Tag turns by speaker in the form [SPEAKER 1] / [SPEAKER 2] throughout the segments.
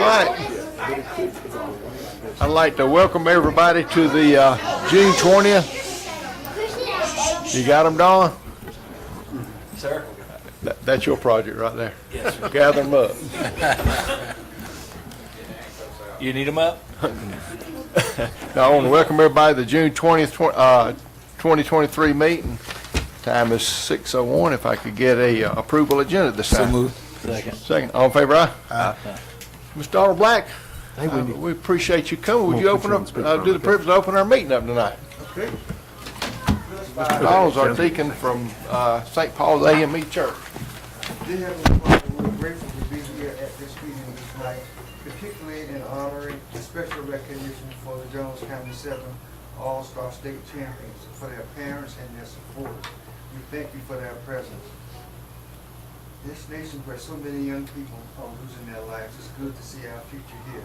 [SPEAKER 1] right. I'd like to welcome everybody to the June 20th. You got them, Don?
[SPEAKER 2] Sir?
[SPEAKER 1] That's your project right there.
[SPEAKER 2] Yes, sir.
[SPEAKER 1] Gather them up.
[SPEAKER 2] You need them up?
[SPEAKER 1] Now, I want to welcome everybody to the June 20th, 2023 meeting. Time is 6:01. If I could get a approval agenda this time.
[SPEAKER 2] So moved. Second.
[SPEAKER 1] Second. All in favor, aye? Aye. Mr. Donald Black, we appreciate you coming. Would you open up, do the privilege to open our meeting up tonight?
[SPEAKER 3] Okay.
[SPEAKER 1] Mr. Donald's our deacon from St. Paul's AME Church.
[SPEAKER 3] Dear Heavenly Father, we're grateful to be here at this meeting this night, particularly in honoring the special recognition for the Jones County 7 All-Star State Champions, for their parents and their supporters. We thank you for their presence. This nation where so many young people are losing their lives, it's good to see our future here.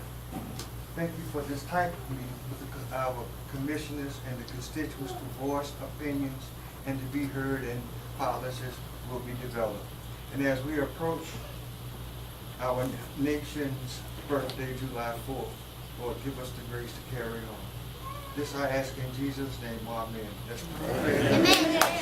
[SPEAKER 3] Thank you for this type of meeting with our commissioners and the constituents to voice opinions and to be heard, and policies will be developed. And as we approach our nation's birthday, July 4th, Lord, give us the grace to carry on. This I ask in Jesus' name, amen. Let's pray. Amen.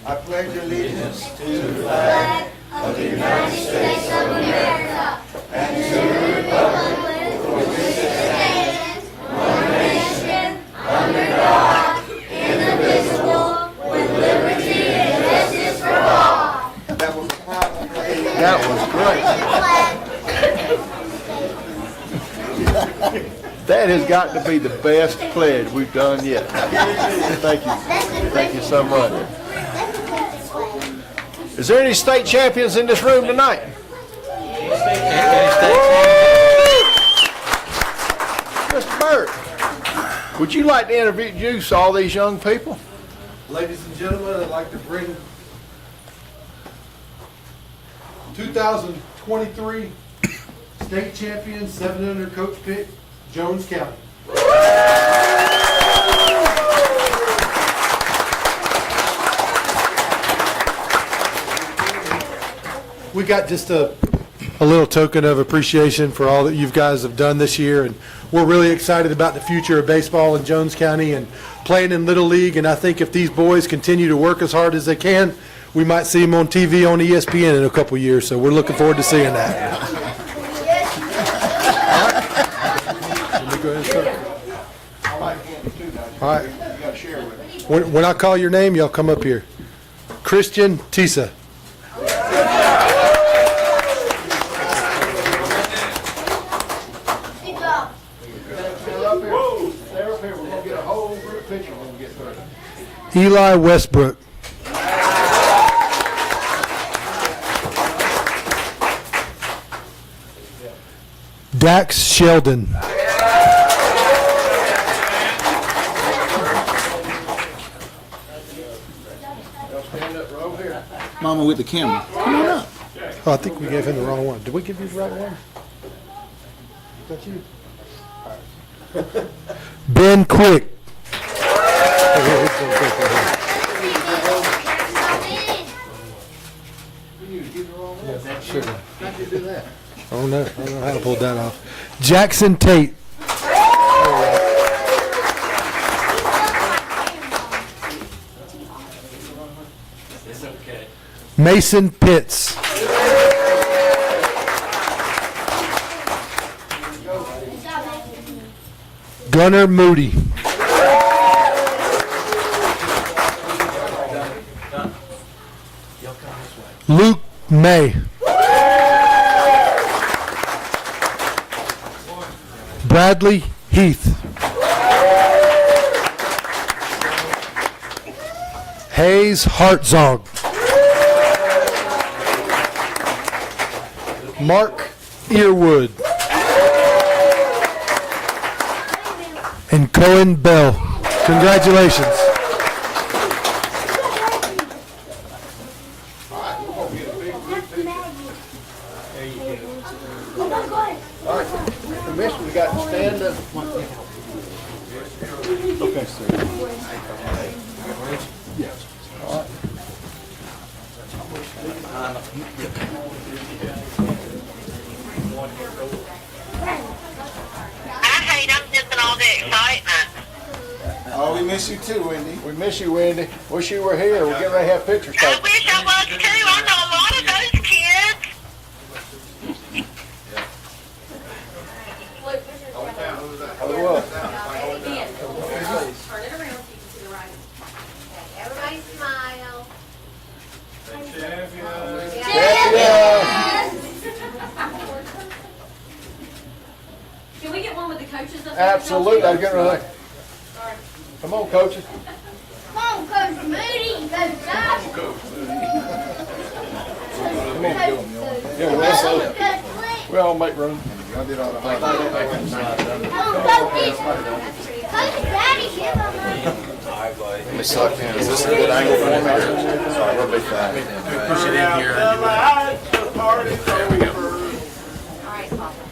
[SPEAKER 3] I pledge allegiance to the flag of the United States of America and to the republic for which it stands, one nation, under God, indivisible, with liberty and justice for all. That was a powerful prayer.
[SPEAKER 1] That was great. That has got to be the best pledge we've done yet. Thank you. Thank you so much. Is there any state champions in this room tonight? Mr. Burt, would you like to introduce all these young people?
[SPEAKER 4] Ladies and gentlemen, I'd like to bring 2023 state champion 700 coach pick, Jones County. We got just a little token of appreciation for all that you guys have done this year, and we're really excited about the future of baseball in Jones County and playing in Little League. And I think if these boys continue to work as hard as they can, we might see them on TV on ESPN in a couple years. So we're looking forward to seeing that. All right. When I call your name, y'all come up here. Christian Tisa. Eli Westbrook. Dax Sheldon.
[SPEAKER 5] Mama with the camera. Come on up.
[SPEAKER 4] Oh, I think we gave him the wrong one. Did we give you the right one? Is that you? Ben Quick. I don't know how to pull that off. Jackson Tate.
[SPEAKER 2] It's okay.
[SPEAKER 4] Mason Pitts. Gunnar Moody. Luke May. Bradley Heath. Hayes Hartzog. Mark Earwood. And Cohen Bell. Congratulations.
[SPEAKER 1] All right, Commissioner, we got to stand up. Okay, sir. Yes. All right.
[SPEAKER 6] I hate I'm missing all the excitement.
[SPEAKER 5] Oh, we miss you too, Wendy.
[SPEAKER 1] We miss you, Wendy. Wish you were here. We're getting ready to have pictures
[SPEAKER 6] I
[SPEAKER 1] taken.
[SPEAKER 6] wish I was too. I know a lot of those kids.
[SPEAKER 1] Oh, look.
[SPEAKER 7] Turn it around so you can see the writing. Everybody smile. Can we get one with the coaches up there?
[SPEAKER 1] Absolutely. I was getting ready. Come on, coaches.
[SPEAKER 7] Come on, Coach Moody, Coach Josh.
[SPEAKER 1] Yeah,
[SPEAKER 7] Coach Clint.
[SPEAKER 1] we all make room.
[SPEAKER 5] I did all the
[SPEAKER 7] Come on, coaches. Coach Daddy, give them a...
[SPEAKER 5] Let me suck in. Is this a good angle for me? Sorry, we'll be fine.
[SPEAKER 2] Push it in here.
[SPEAKER 7] All right, Papa.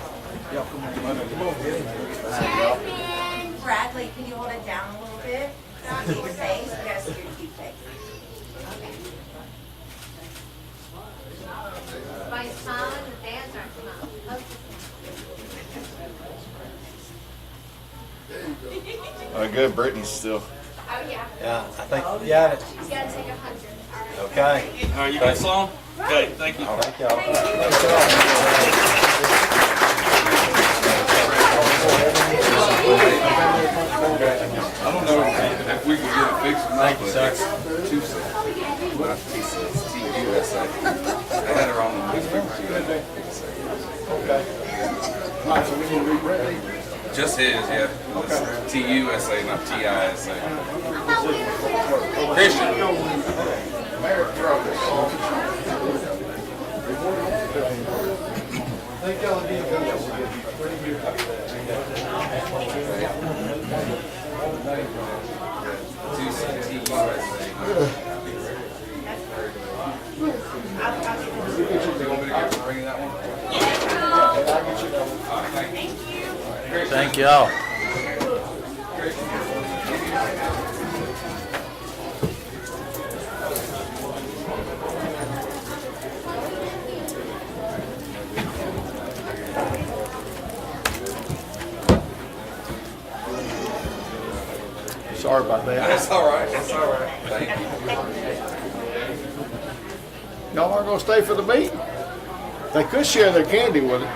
[SPEAKER 7] Jasmine.
[SPEAKER 8] Bradley, can you hold it down a little bit? Not see your face, we gotta see your cute face.
[SPEAKER 7] Everybody's smiling, the dads aren't smiling. Okay.
[SPEAKER 5] Good, Brittany's still.
[SPEAKER 7] Oh, yeah.
[SPEAKER 2] Yeah, I think you got it.
[SPEAKER 7] He's gotta take 100. All right.
[SPEAKER 2] Okay. All right, you got Sloan? Okay, thank you.
[SPEAKER 5] Thank y'all.
[SPEAKER 9] I don't know if we can get it fixed or not.
[SPEAKER 2] Thank you, sir.
[SPEAKER 9] Two cents. Well, he says T-U-S-A. I had her on the newspaper too.
[SPEAKER 1] All right, so we need to reprint these.
[SPEAKER 9] Just his, yeah. It's T-U-S-A, not T-I-S-A. Christian.
[SPEAKER 4] Thank y'all again, coaches.
[SPEAKER 9] T-U-S-A. You want me to get bring that one?
[SPEAKER 2] Thank y'all.
[SPEAKER 1] Sorry about that.
[SPEAKER 9] That's all right, that's all right. Thank you.
[SPEAKER 1] Y'all aren't gonna stay for the meeting? They could share their candy with it.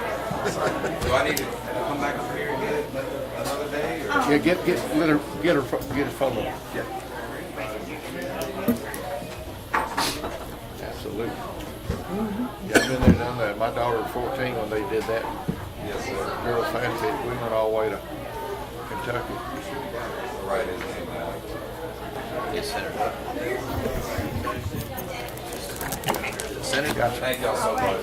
[SPEAKER 9] Do I need to come back over here and get it another day? Or?
[SPEAKER 1] Yeah, get her phone number. Yeah. Absolutely. Yeah, I've been there, done that. My daughter was 14 when they did that.
[SPEAKER 9] Yes, sir.
[SPEAKER 1] Girls fantasy. We went all the way to Kentucky.
[SPEAKER 9] Right in.
[SPEAKER 2] Yes, Senator.
[SPEAKER 1] Gotcha.
[SPEAKER 9] Thank y'all so much.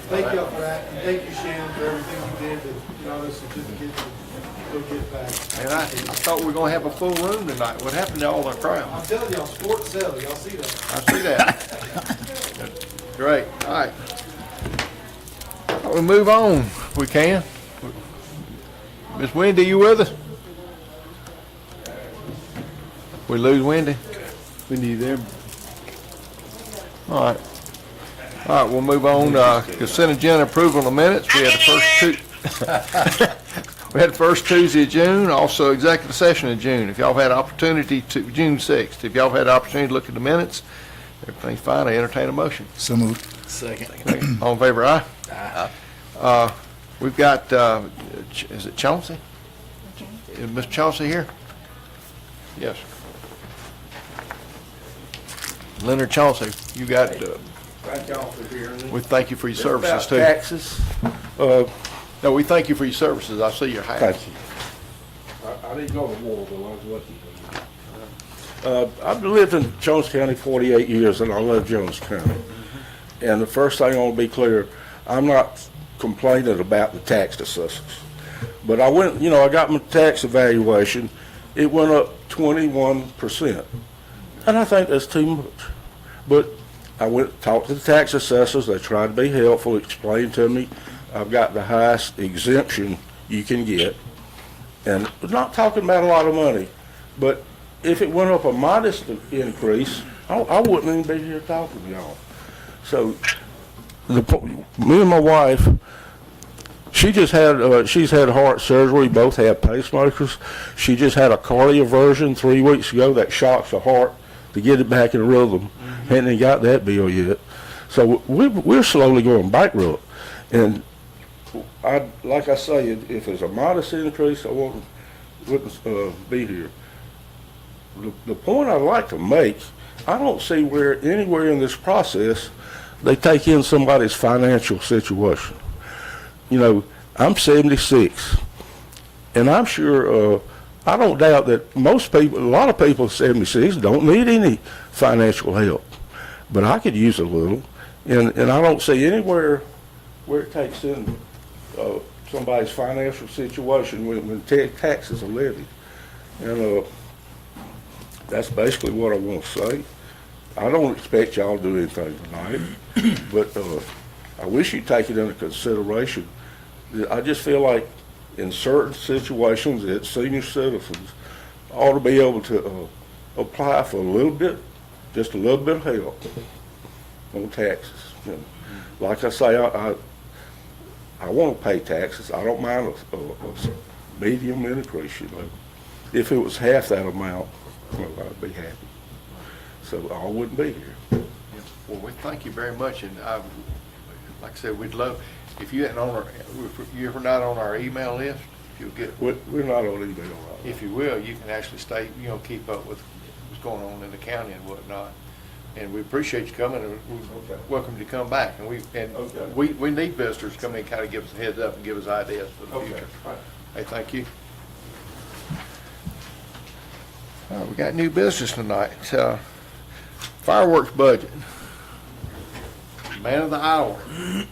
[SPEAKER 4] Thank y'all for that, and thank you, Shannon, for everything you did to get all those certificates and go get back.
[SPEAKER 1] And I thought we were gonna have a full room tonight. What happened to all the crowd?
[SPEAKER 4] I'm telling y'all, sports sell, y'all see that?
[SPEAKER 1] I see that. Great, all right. We move on, if we can. Miss Wendy, you with us? We lose Wendy?
[SPEAKER 4] We need them.
[SPEAKER 1] All right. All right, we'll move on. Consent agenda approval of minutes. We had the first two. We had the first Tuesday of June, also executive session in June. If y'all had opportunity to, June 6th, if y'all had opportunity to look at the minutes, everything's fine. I entertain a motion.
[SPEAKER 5] So moved.
[SPEAKER 2] Second.
[SPEAKER 1] All in favor, aye? We've got, is it Chauncey? Is Mr. Chauncey here? Yes. Leonard Chauncey, you got,
[SPEAKER 10] Thank y'all for hearing me.
[SPEAKER 1] we thank you for your
[SPEAKER 10] It's
[SPEAKER 1] services
[SPEAKER 10] about
[SPEAKER 1] too.
[SPEAKER 10] taxes.
[SPEAKER 1] No, we thank you for your services. I see your hat.
[SPEAKER 10] Thank you. I didn't go to war, but I was lucky. I've lived in Jones County 48 years, and I love Jones County. And the first thing I want to be clear, I'm not complaining about the tax assessors. But I went, I got my tax evaluation. It went up 21%. And I think that's too much. But I went, talked to the tax assessors. They tried to be helpful, explained to me I've got the highest exemption you can get. And we're not talking about a lot of money, but if it went up a modest increase, I wouldn't even be here talking to y'all. So, me and my wife, she's had heart surgery, both have pacemakers. She just had a cardioversion 3 weeks ago that shocks the heart to get it back in rhythm. Hadn't even got that bill yet. So we're slowly going bankrupt. And like I say, if it's a modest increase, I wouldn't be here. The point I'd like to make, I don't see where anywhere in this process they take in somebody's financial situation. You know, I'm 76, and I'm sure, I don't doubt that most people, a lot of people 76 don't need any financial help, but I could use a little, and I don't see anywhere where it takes in somebody's financial situation when taxes are levied. And that's basically what I want to say. I don't expect y'all to do anything tonight, but I wish you'd take it into consideration. I just feel like in certain situations that senior citizens ought to be able to apply for a little bit, just a little bit of help on taxes. And like I say, I want to pay taxes. I don't mind a medium increase, you know. If it was half that amount, well, I'd be happy. So I wouldn't be here.
[SPEAKER 1] Well, we thank you very much, and like I said, we'd love, if you hadn't if you're not on our email list, if you'll get,
[SPEAKER 10] We're not on email right now.
[SPEAKER 1] if you will, you can actually stay, keep up with what's going on in the county and whatnot. And we appreciate you coming, and we welcome you to come back. And we need visitors to come in and kind of give us a heads up and give us ideas for the future.
[SPEAKER 10] Right.
[SPEAKER 1] Hey, thank you. We got new business tonight. Fireworks budget. Man of the hour.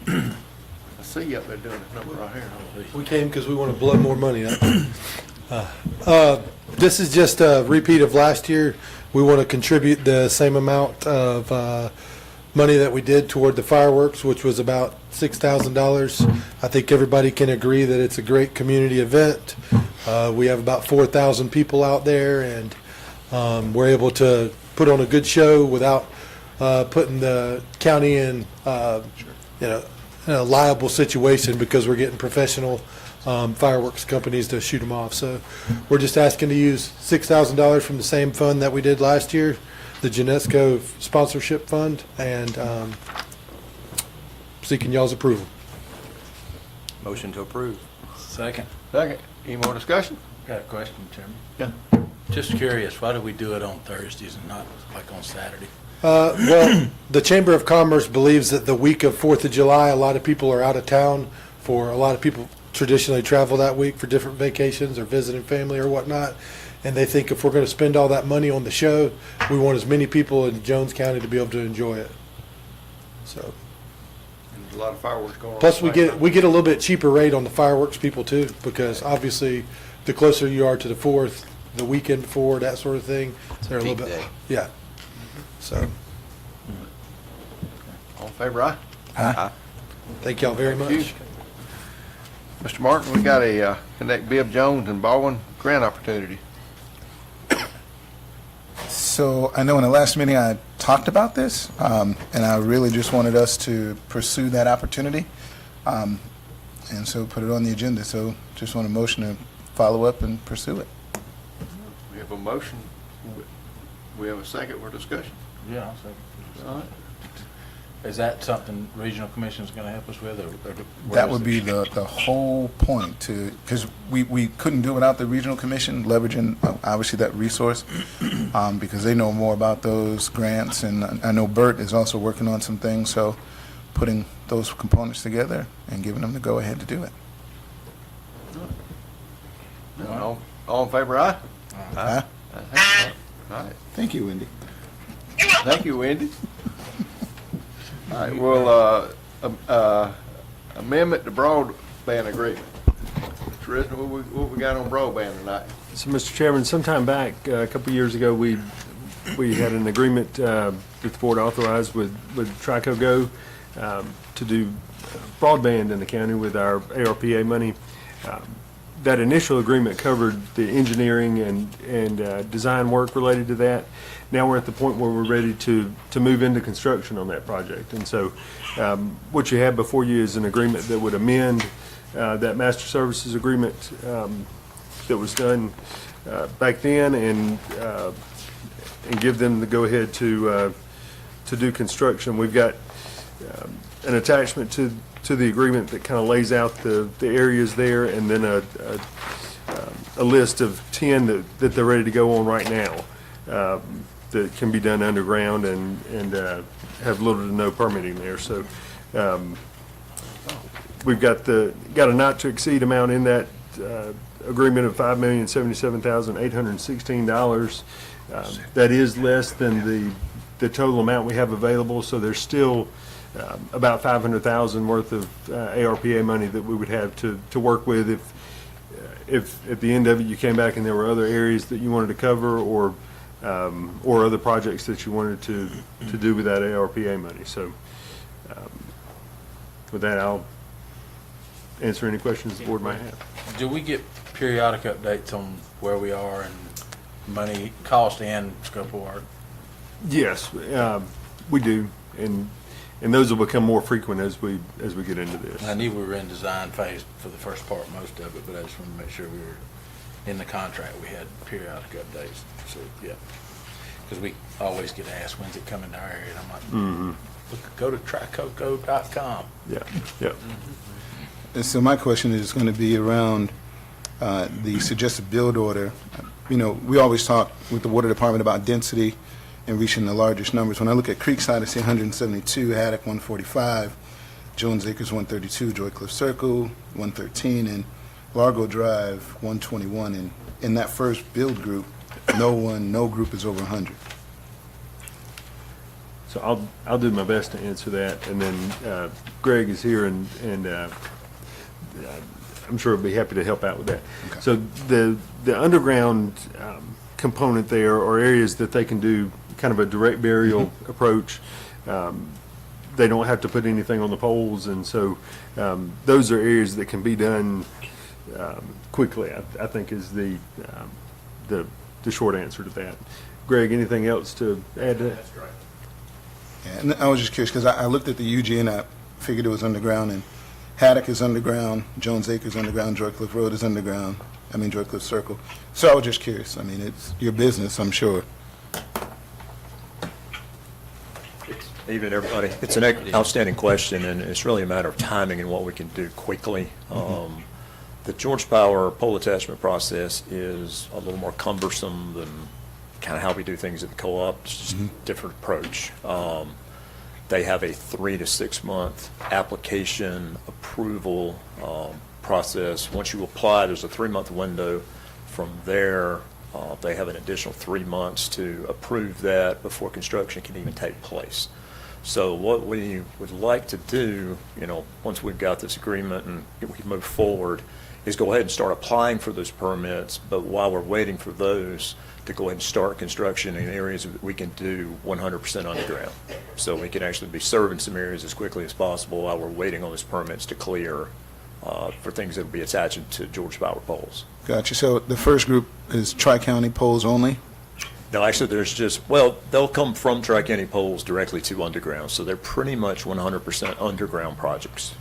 [SPEAKER 1] I see you up there doing this number right here.
[SPEAKER 4] We came because we want to blow more money. This is just a repeat of last year. We want to contribute the same amount of money that we did toward the fireworks, which was about $6,000. I think everybody can agree that it's a great community event. We have about 4,000 people out there, and we're able to put on a good show without putting the county in in a liable situation, because we're getting professional fireworks companies to shoot them off. So we're just asking to use $6,000 from the same fund that we did last year, the Genesco sponsorship fund, and seeking y'all's approval.
[SPEAKER 2] Motion to approve. Second.
[SPEAKER 1] Second. Any more discussion?
[SPEAKER 2] Got a question, Chairman.
[SPEAKER 1] Yeah.
[SPEAKER 2] Just curious, why do we do it on Thursdays and not like on Saturday?
[SPEAKER 4] Well, the Chamber of Commerce believes that the week of 4th of July, a lot of people are out of town. A lot of people traditionally travel that week for different vacations or visiting family or whatnot. And they think if we're going to spend all that money on the show, we want as many people in Jones County to be able to enjoy it. So,
[SPEAKER 1] And there's a lot of fireworks going on.
[SPEAKER 4] plus we get a little bit cheaper rate on the fireworks people too, because obviously the closer you are to the 4th, the weekend before, that sort of thing, they're a little
[SPEAKER 2] peak
[SPEAKER 4] bit,
[SPEAKER 2] day.
[SPEAKER 4] yeah. So,
[SPEAKER 1] All in favor, aye?
[SPEAKER 2] Aye.
[SPEAKER 4] thank y'all very
[SPEAKER 1] Thank you.
[SPEAKER 4] much.
[SPEAKER 1] Mr. Martin, we got a Connect Bibb Jones and Baldwin grant opportunity.
[SPEAKER 5] So I know in the last meeting I talked about this, and I really just wanted us to pursue that opportunity, and so put it on the agenda. So just want a motion to follow up and pursue it.
[SPEAKER 1] We have a motion. We have a second for discussion.
[SPEAKER 2] Yeah, I'll second.
[SPEAKER 1] All right.
[SPEAKER 2] Is that something Regional Commission is going to help us with, or
[SPEAKER 5] That would be the whole point, because we couldn't do it without the regional commission leveraging obviously that resource, because they know more about those grants, and I know Bert is also working on some things, so putting those components together and giving them the go-ahead to do it.
[SPEAKER 1] All in favor, aye?
[SPEAKER 5] Huh?
[SPEAKER 1] All right.
[SPEAKER 5] Thank you, Wendy.
[SPEAKER 1] Thank you, Wendy. All right, well, amendment to broadband agreement. Mr. Risner, what we got on broadband tonight?
[SPEAKER 11] So, Mr. Chairman, sometime back, a couple years ago, we had an agreement that the board authorized with Trico Go, to do broadband in the county with our ARPA money. That initial agreement covered the engineering and design work related to that. Now we're at the point where we're ready to move into construction on that project. And so what you have before you is an agreement that would amend that master services agreement that was done back then and give them the go-ahead to do construction. We've got an attachment to the agreement that kind of lays out the areas there, and then a list of 10 that they're ready to go on right now that can be done underground and have little to no permitting there. So we've got a not to exceed amount in that agreement of $5,077,816. That is less than the total amount we have available, so there's still about $500,000 worth of ARPA money that we would have to work with if at the end of it you came back and there were other areas that you wanted to cover or other projects that you wanted to do with that ARPA money. So with that, I'll answer any questions the board might have.
[SPEAKER 2] Do we get periodic updates on where we are and money, cost and scope of work?
[SPEAKER 11] Yes, we do, and those will become more frequent as we get into this.
[SPEAKER 2] I knew we were in design phase for the first part, most of it, but I just wanted to make sure we were in the contract. We had periodic updates. So, yeah. Because we always get asked, when's it coming to our area? And I'm like, look, go to tricoco.com.
[SPEAKER 11] Yeah, yeah.
[SPEAKER 5] And so my question is going to be around the suggested build order. You know, we always talk with the water department about density and reaching the largest numbers. When I look at Creekside, I see 172, Haddock 145, Jones Acres 132, Joy Cliff Circle 113, and Largo Drive 121. And in that first build group, no group is over 100.
[SPEAKER 11] So I'll do my best to answer that, and then Greg is here, and I'm sure he'll be happy to help out with that.
[SPEAKER 5] Okay.
[SPEAKER 11] So the underground component there are areas that they can do kind of a direct burial approach. They don't have to put anything on the poles, and so those are areas that can be done quickly, I think is the short answer to that. Greg, anything else to add to that?
[SPEAKER 12] That's great.
[SPEAKER 5] Yeah, and I was just curious because I looked at the UG and I figured it was underground, and Haddock is underground, Jones Acres underground, Joy Cliff Road is underground, Joy Cliff Circle. So I was just curious. I mean, it's your business, I'm sure.
[SPEAKER 12] Evening, everybody. It's an outstanding question, and it's really a matter of timing and what we can do quickly. The Georgia Power pole attachment process is a little more cumbersome than kind of how we do things at the co-op. It's just a different approach. They have a 3 to 6 month application approval process. Once you apply, there's a 3-month window. From there, they have an additional 3 months to approve that before construction can even take place. So what we would like to do, once we've got this agreement and we can move forward, is go ahead and start applying for those permits, but while we're waiting for those, to go ahead and start construction in areas that we can do 100% underground. So we can actually be serving some areas as quickly as possible while we're waiting on those permits to clear for things that will be attaching to Georgia Power poles.
[SPEAKER 5] Gotcha. So the first group is Tri-County poles only?
[SPEAKER 12] No, actually, they'll come from Tri-County poles directly to underground, so they're pretty much 100% underground projects.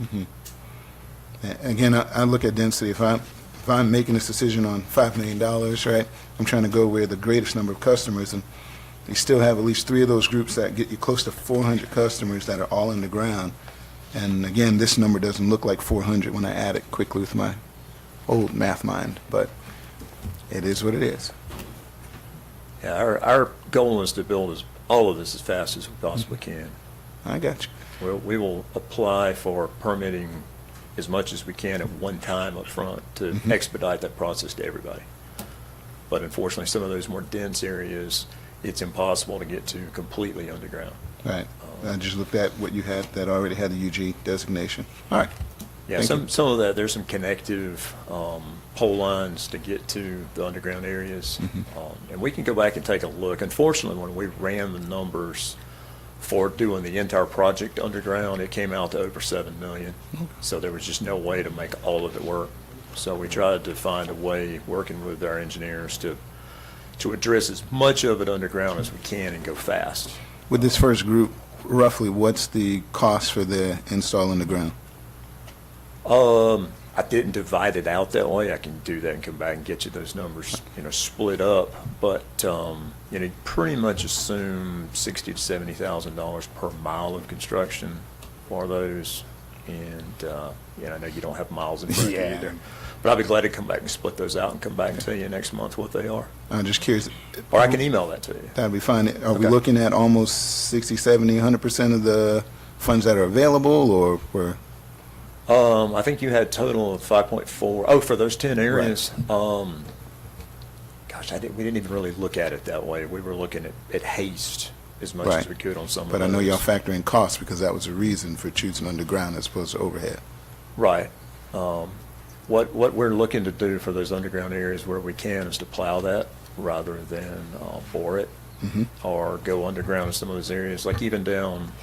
[SPEAKER 5] Again, I look at density. If I'm making this decision on $5 million, right, I'm trying to go where the greatest number of customers, and you still have at least 3 of those groups that get you close to 400 customers that are all in the ground. And again, this number doesn't look like 400 when I add it quickly with my old math mind, but it is what it is.
[SPEAKER 12] Yeah, our goal is to build all of this as fast as we possibly can.
[SPEAKER 5] I got you.
[SPEAKER 12] We will apply for permitting as much as we can at one time up front to expedite that process to everybody. But unfortunately, some of those more dense areas, it's impossible to get to completely underground.
[SPEAKER 5] Right. I just looked at what you had that already had the UG designation. All right.
[SPEAKER 12] Yeah, some of that, there's some connective pole lines to get to the underground areas. And we can go back and take a look. Unfortunately, when we ran the numbers for doing the entire project underground, it came out to over 7 million. So there was just no way to make all of it work. So we tried to find a way, working with our engineers, to address as much of it underground as we can and go fast.
[SPEAKER 5] With this first group, roughly, what's the cost for the install in the ground?
[SPEAKER 12] I didn't divide it out that way. I can do that and come back and get you those numbers, split up. But, you pretty much assume $60,000 to $70,000 per mile of construction for those. And, I know you don't have miles in front of you
[SPEAKER 5] Yeah.
[SPEAKER 12] either. But I'll be glad to come back and split those out and come back and tell you next month what they are.
[SPEAKER 5] I'm just curious.
[SPEAKER 12] Or I can email that to you.
[SPEAKER 5] That'd be fine. Are we
[SPEAKER 12] Okay.
[SPEAKER 5] looking at almost 60, 70, 100% of the funds that are available, or we're?
[SPEAKER 12] I think you had total of 5.4. Oh, for those 10 areas? Gosh, we didn't even really look at it that way. We were looking at haste as much as
[SPEAKER 5] Right.
[SPEAKER 12] we could on some of
[SPEAKER 5] But I
[SPEAKER 12] those.
[SPEAKER 5] know y'all factor in costs because that was the reason for choosing underground as opposed to overhead.
[SPEAKER 12] Right. What we're looking to do for those underground areas where we can is to plow that rather than bore it or go underground in some of those areas, like even down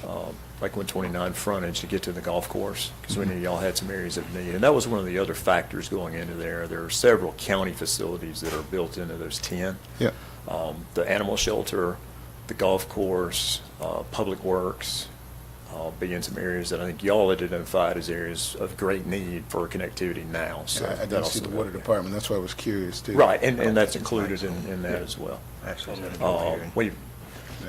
[SPEAKER 12] like 129 frontage to get to the golf course, because we knew y'all had some areas of need. And that was one of the other factors going into there. There are several county facilities that are built into those 10.
[SPEAKER 5] Yeah.
[SPEAKER 12] The animal shelter, the golf course, public works, be in some areas that I think y'all had identified as areas of great need for connectivity now. So
[SPEAKER 5] I didn't
[SPEAKER 12] that'll
[SPEAKER 5] see the
[SPEAKER 12] still
[SPEAKER 5] water
[SPEAKER 12] be-
[SPEAKER 5] department. That's why I was curious too.
[SPEAKER 12] Right, and that's included in that as well.
[SPEAKER 9] Actually,
[SPEAKER 5] Did I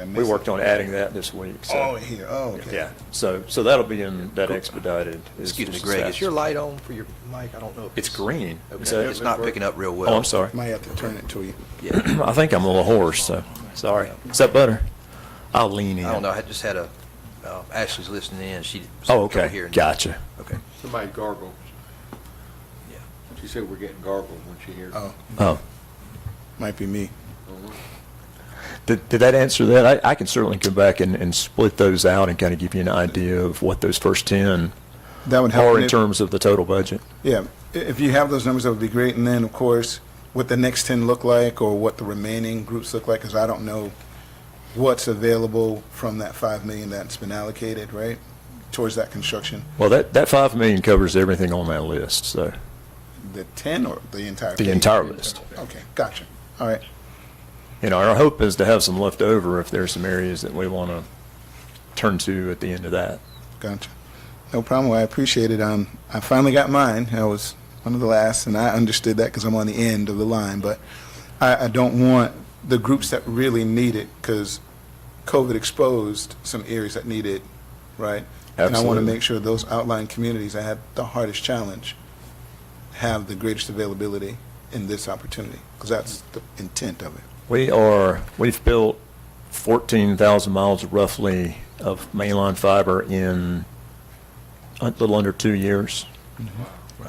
[SPEAKER 12] We
[SPEAKER 5] miss
[SPEAKER 12] worked
[SPEAKER 5] it?
[SPEAKER 12] on adding that this week. So,
[SPEAKER 5] Oh, here. Oh, okay.
[SPEAKER 12] yeah. So that'll be in that expedited.
[SPEAKER 9] excuse me, Greg, is your light on for your mic? I don't know if
[SPEAKER 12] It's green.
[SPEAKER 9] Okay.
[SPEAKER 12] Is that-
[SPEAKER 9] It's not picking up real well.
[SPEAKER 12] Oh, I'm sorry.
[SPEAKER 5] Might have to turn it to you.
[SPEAKER 9] Yeah.
[SPEAKER 12] I think I'm a little hoarse, so sorry. Is that better? I'll lean in.
[SPEAKER 9] I don't know. I just had Ashley's listening in. She.
[SPEAKER 12] Oh, okay. Gotcha.
[SPEAKER 9] Okay.
[SPEAKER 1] Somebody gargled.
[SPEAKER 9] Yeah.
[SPEAKER 1] She said we're getting gargled when she hears.
[SPEAKER 5] Oh,
[SPEAKER 12] Oh.
[SPEAKER 5] might be me.
[SPEAKER 12] Did that answer that? I can certainly go back and split those out and kind of give you an idea of what those first 10
[SPEAKER 5] That would help.
[SPEAKER 12] are
[SPEAKER 5] And
[SPEAKER 12] in
[SPEAKER 5] if-
[SPEAKER 12] terms of the total budget.
[SPEAKER 5] Yeah, if you have those numbers, that would be great. And then, of course, what the next 10 look like or what the remaining groups look like, because I don't know what's available from that 5 million that's been allocated, right, towards that construction.
[SPEAKER 12] Well, that 5 million covers everything on that list, so
[SPEAKER 5] The 10 or the entire?
[SPEAKER 12] the
[SPEAKER 5] page?
[SPEAKER 12] entire list.
[SPEAKER 5] Okay, gotcha. All right.
[SPEAKER 12] Our hope is to have some left over if there's some areas that we want to turn to at the end of that.
[SPEAKER 5] Gotcha. No problem. Well, I appreciate it. I finally got mine. I was one of the last, and I understood that because I'm on the end of the line. But I don't want the groups that really need it, because COVID exposed some areas that need it, right? And I want to
[SPEAKER 12] Absolutely.
[SPEAKER 5] make sure those outlying communities that had the hardest challenge have the greatest availability in this opportunity, because that's the intent of it.
[SPEAKER 12] We've built 14,000 miles roughly of mainline fiber in a little under 2 years.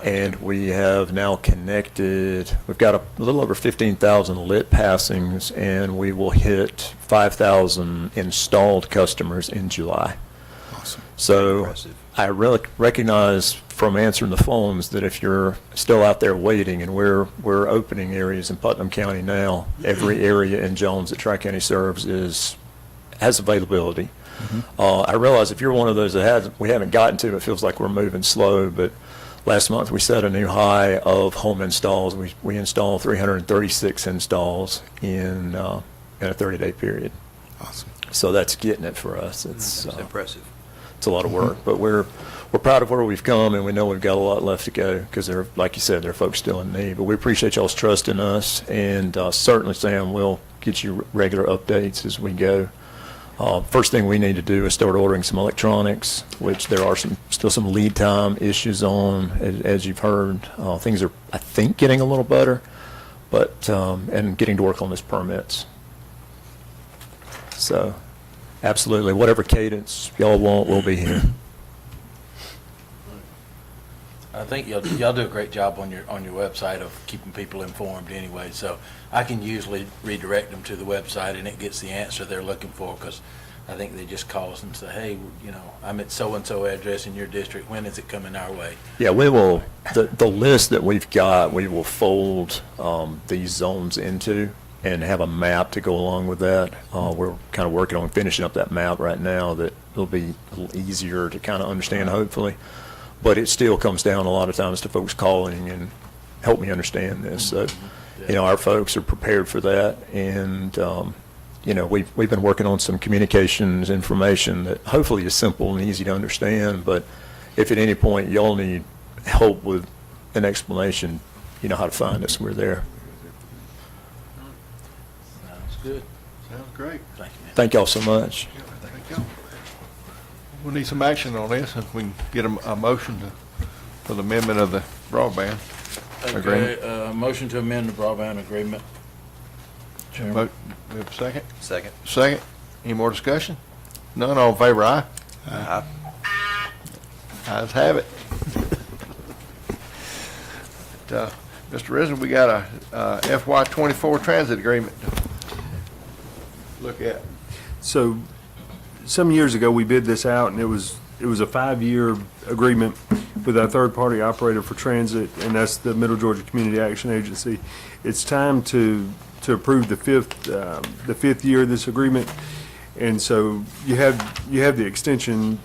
[SPEAKER 12] And we have now connected, we've got a little over 15,000 lit passings, and we will hit 5,000 installed customers in July.
[SPEAKER 5] Awesome.
[SPEAKER 12] So
[SPEAKER 9] Impressive.
[SPEAKER 12] I recognize from answering the phones that if you're still out there waiting, and we're opening areas in Putnam County now, every area in Jones that Tri-County serves has availability. I realize if you're one of those that we haven't gotten to, it feels like we're moving slow, but last month we set a new high of home installs. We installed 336 installs in a 30-day period.
[SPEAKER 5] Awesome.
[SPEAKER 12] So that's getting it for us.
[SPEAKER 9] That's impressive.
[SPEAKER 12] It's a lot of work, but we're proud of where we've come, and we know we've got a lot left to go because there, like you said, there are folks still in need. But we appreciate y'all's trust in us, and certainly, Sam, we'll get you regular updates as we go. First thing we need to do is start ordering some electronics, which there are still some lead time issues on, as you've heard. Things are, I think, getting a little better, but and getting to work on those permits. So, absolutely, whatever cadence y'all want, we'll be here.
[SPEAKER 2] I think y'all do a great job on your website of keeping people informed anyway. So I can usually redirect them to the website and it gets the answer they're looking for, because I think they just call us and say, hey, I'm at so-and-so address in your district. When is it coming our way?
[SPEAKER 12] Yeah, we will, the list that we've got, we will fold these zones into, and have a map to go along with that. We're kind of working on finishing up that map right now that will be a little easier to kind of understand, hopefully. But it still comes down a lot of times to folks calling and help me understand this. So, our folks are prepared for that, and we've been working on some communications information that hopefully is simple and easy to understand. But if at any point y'all need help with an explanation, you know how to find us. We're there.
[SPEAKER 2] Sounds good.
[SPEAKER 1] Sounds great.
[SPEAKER 2] Thank you, man.
[SPEAKER 12] Thank y'all so much.
[SPEAKER 1] Thank you. We'll need some action on this, if we can get a motion for the amendment of the broadband agreement.
[SPEAKER 2] Okay, motion to amend the broadband agreement.
[SPEAKER 1] We have a second?
[SPEAKER 9] Second.
[SPEAKER 1] Second. Any more discussion? None, all in favor, aye?
[SPEAKER 9] Aye.
[SPEAKER 1] Ayes have it. Mr. Risen, we got a FY '24 transit agreement to look at.
[SPEAKER 11] So, some years ago, we bid this out, and it was a 5-year agreement with our third-party operator for transit, and that's the Middle Georgia Community Action Agency. It's time to approve the fifth year of this agreement, and so you have the extension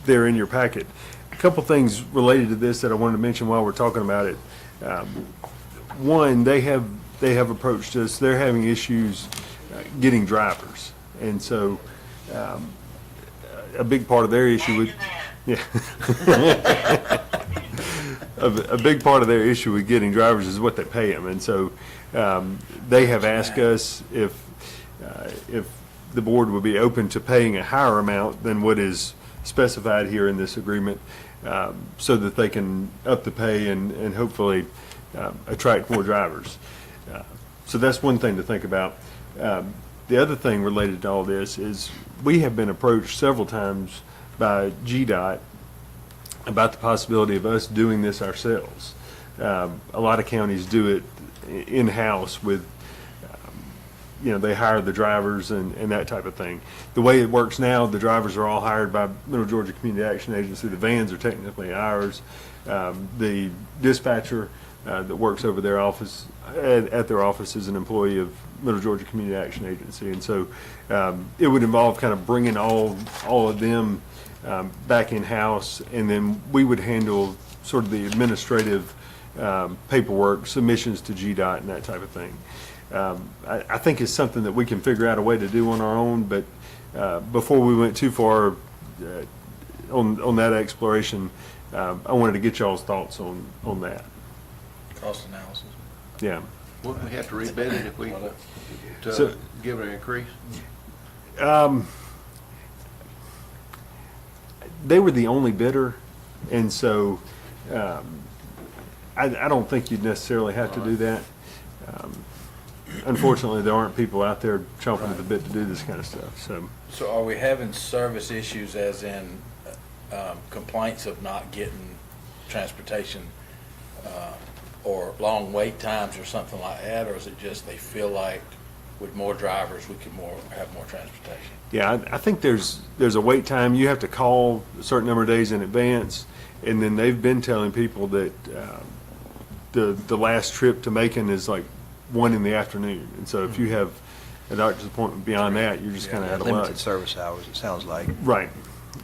[SPEAKER 11] there in your packet. A couple things related to this that I wanted to mention while we're talking about it. One, they have approached us. They're having issues getting drivers, and so a big part of their issue with a big part of their issue with getting drivers is what they pay them, and so they have asked us if the board would be open to paying a higher amount than what is specified here in this agreement, so that they can up the pay and hopefully attract more drivers. So that's one thing to think about. The other thing related to all this is we have been approached several times by GDOT about the possibility of us doing this ourselves. A lot of counties do it in-house with, they hire the drivers and that type of thing. The way it works now, the drivers are all hired by Middle Georgia Community Action Agency. The vans are technically ours. The dispatcher that works over their office, at their office, is an employee of Middle Georgia Community Action Agency. And so it would involve kind of bringing all of them back in-house, and then we would handle sort of the administrative paperwork, submissions to GDOT and that type of thing. I think it's something that we can figure out a way to do on our own, but before we went too far on that exploration, I wanted to get y'all's thoughts on that.
[SPEAKER 2] Cost analysis.
[SPEAKER 11] Yeah.
[SPEAKER 1] Wouldn't we have to rebid it if we,
[SPEAKER 11] So-
[SPEAKER 1] give it an increase?
[SPEAKER 11] They were the only bidder, and so I don't think you'd necessarily have to do that. Unfortunately, there aren't people out there chomping at the bit to do this kind of stuff, so.
[SPEAKER 2] So are we having service issues as in complaints of not getting transportation or long wait times or something like that? Or is it just they feel like with more drivers, we can have more transportation?
[SPEAKER 11] Yeah, I think there's a wait time. You have to call a certain number of days in advance, and then they've been telling people that the last trip to Macon is like 1 in the afternoon. And so if you have a doctor's appointment beyond that, you're just kind of out of luck.
[SPEAKER 9] Limited service hours, it sounds like.
[SPEAKER 11] Right.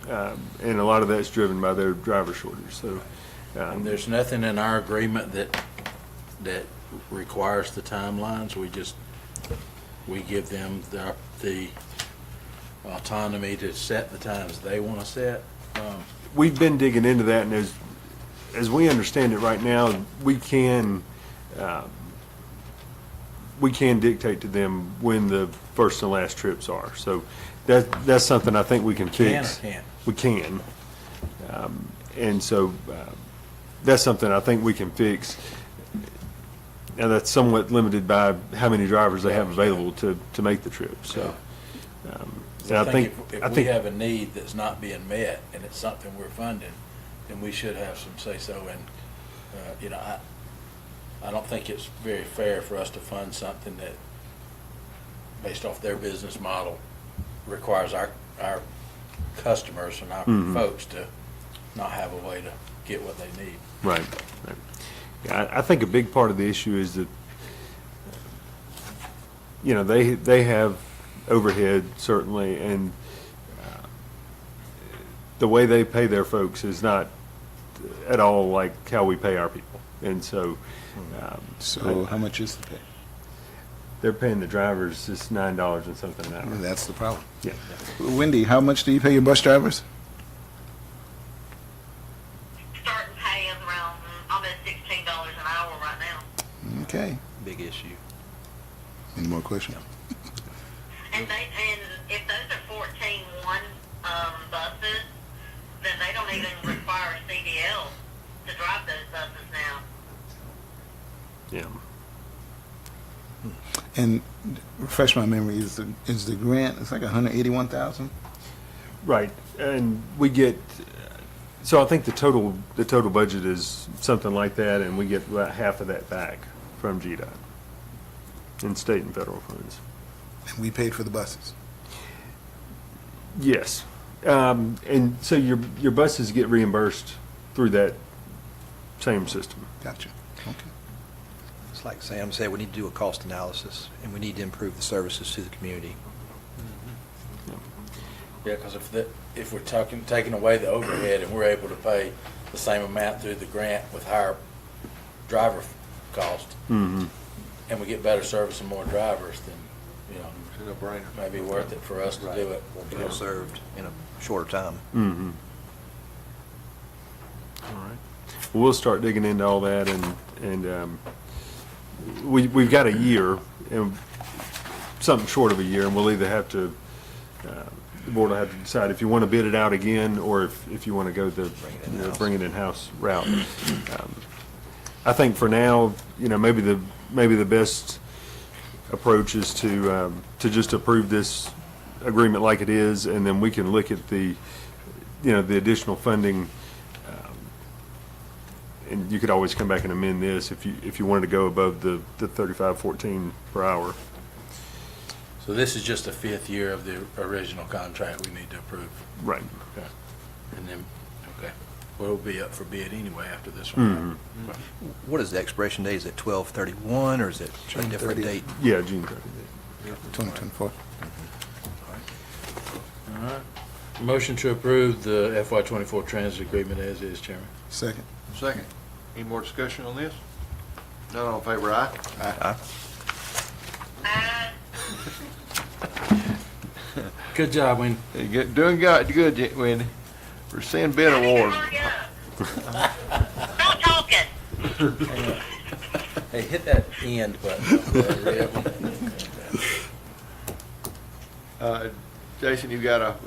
[SPEAKER 11] And a lot of that's driven by their driver shortage. So
[SPEAKER 2] And there's nothing in our agreement that requires the timelines. We give them the autonomy to set the times they want to set.
[SPEAKER 11] we've been digging into that, and as we understand it right now, we can dictate to them when the first and last trips are. So that's something I think we can fix.
[SPEAKER 2] Can or can't?
[SPEAKER 11] We can. And so that's something I think we can fix. Now, that's somewhat limited by how many drivers they have available to make the trip, so.
[SPEAKER 2] I think if we have a need that's not being met and it's something we're funding, then we should have some say-so. And, I don't think it's very fair for us to fund something that, based off their business model, requires our customers and our folks to not have a way to get what they need.
[SPEAKER 11] Right. Yeah, I think a big part of the issue is that you know, they have overhead certainly, and the way they pay their folks is not at all like how we pay our people. And so,
[SPEAKER 5] So how much is the pay?
[SPEAKER 11] they're paying the drivers just $9 and something an hour.
[SPEAKER 5] That's the problem.
[SPEAKER 11] Yeah.
[SPEAKER 5] Wendy, how much do you pay your bus drivers?
[SPEAKER 6] Starting pay is around almost $16 an hour right now.
[SPEAKER 5] Okay.
[SPEAKER 9] Big issue.
[SPEAKER 5] Any more questions?
[SPEAKER 6] And if those are 14-1 buses, then they don't even require a CDL to drive those buses now.
[SPEAKER 11] Yeah.
[SPEAKER 5] And refresh my memory, is the grant, it's like 181,000?
[SPEAKER 11] Right, and we get, so I think the total budget is something like that, and we get about half of that back from GDOT in state and federal funds.
[SPEAKER 5] And we paid for the buses.
[SPEAKER 11] Yes, and so your buses get reimbursed through that same system.
[SPEAKER 5] Gotcha. Okay.
[SPEAKER 9] It's like Sam said, we need to do a cost analysis, and we need to improve the services to the community.
[SPEAKER 2] Yeah, because if we're taking away the overhead and we're able to pay the same amount through the grant with higher driver cost,
[SPEAKER 11] Mm-hmm.
[SPEAKER 2] and we get better service and more drivers, then, you know,
[SPEAKER 1] It's a no-brainer.
[SPEAKER 2] it may be worth it for us to do it.
[SPEAKER 9] Well served in a shorter time.
[SPEAKER 11] Mm-hmm. All right. Well, we'll start digging into all that, and we've got a year, and something short of a year, and we'll either have to, the board will have to decide if you want to bid it out again, or if you want to go the bring it in-house route. I think for now, you know, maybe the best approach is to just approve this agreement like it is, and then we can look at the additional funding. And you could always come back and amend this if you wanted to go above the 35.14 per hour.
[SPEAKER 2] So this is just the 5th year of the original contract we need to approve.
[SPEAKER 11] Right.
[SPEAKER 2] Okay. And then, okay, well, it'll be up for bid anyway after this one.
[SPEAKER 11] Mm-hmm.
[SPEAKER 9] What is the expiration date? Is it 12/31, or is it a
[SPEAKER 5] June
[SPEAKER 9] different
[SPEAKER 5] 30th.
[SPEAKER 9] date?
[SPEAKER 11] Yeah, June 30th.
[SPEAKER 5] 2024.
[SPEAKER 2] All right. Motion to approve the FY '24 transit agreement as is, Chairman.
[SPEAKER 5] Second.
[SPEAKER 1] Second. Any more discussion on this? None, all in favor, aye?
[SPEAKER 9] Aye.
[SPEAKER 2] Good job, Wayne.
[SPEAKER 1] Doing good, Wendy. Rescind bid award.
[SPEAKER 6] Hurry up. Stop talking.
[SPEAKER 2] Hey, hit that end button.
[SPEAKER 1] Jason, you got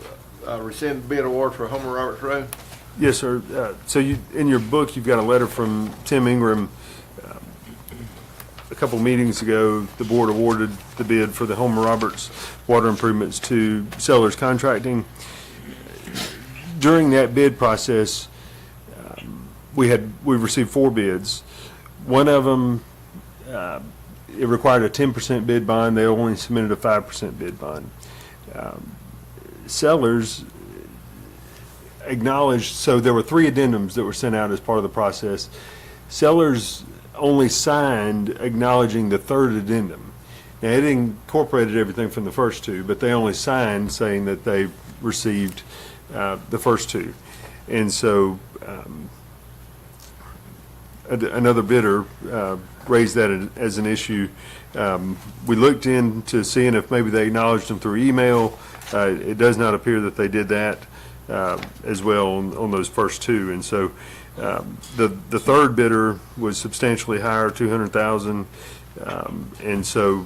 [SPEAKER 1] a rescind bid award for Homer Roberts Road?
[SPEAKER 11] Yes, sir. So in your book, you've got a letter from Tim Ingram. A couple meetings ago, the board awarded the bid for the Homer Roberts water improvements to Sellers Contracting. During that bid process, we received 4 bids. One of them, it required a 10% bid bond. They only submitted a 5% bid bond. Sellers acknowledged, so there were 3 addendums that were sent out as part of the process. Sellers only signed acknowledging the 3rd addendum. Now, it incorporated everything from the first 2, but they only signed saying that they received the first 2. And so another bidder raised that as an issue. We looked into seeing if maybe they acknowledged them through email. It does not appear that they did that as well on those first 2. And so the 3rd bidder was substantially higher, $200,000. And so